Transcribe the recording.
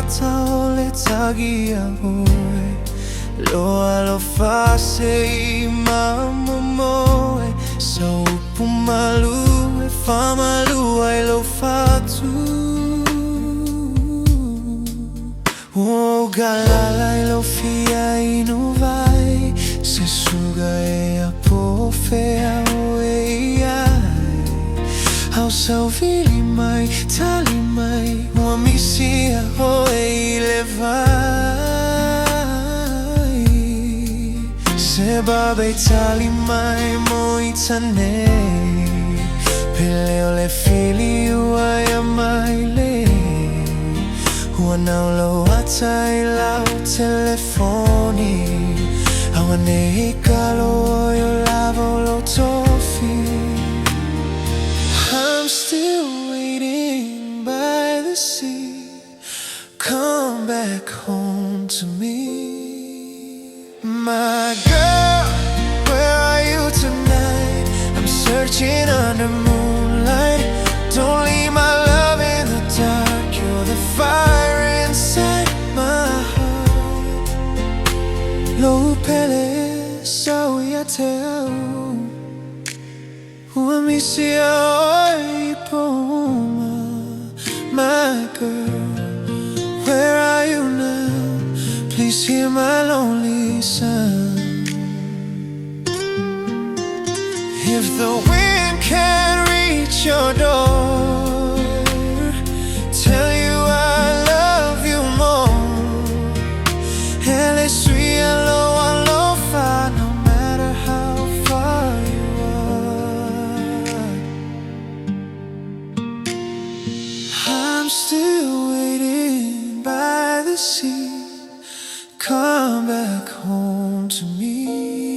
tau le tagia hoe Loa lo fase I mamomoe Sa upu malu e whamalu ai lo fatu O galala I lo fia inu vai Se suga e a pofea o e ai Au sau vili mai, tali mai Ua misia o e le vai Se babe tali mai mo I tanei Pele o le fili ua ia mai le Ua nau lo atai lau telefoni Awa nei kalo o yo lavo lo tofi I'm still waiting by the sea Come back home to me My girl, where are you tonight? I'm searching under moonlight Don't leave my love in the dark You're the fire inside my heart Lo pele sauia te au Ua misia oi poma My girl, where are you now? Please hear my lonely sound If the wind can't reach your door Tell you I love you more Ele sui alo fa No matter how far you are I'm still waiting by the sea Come back home to me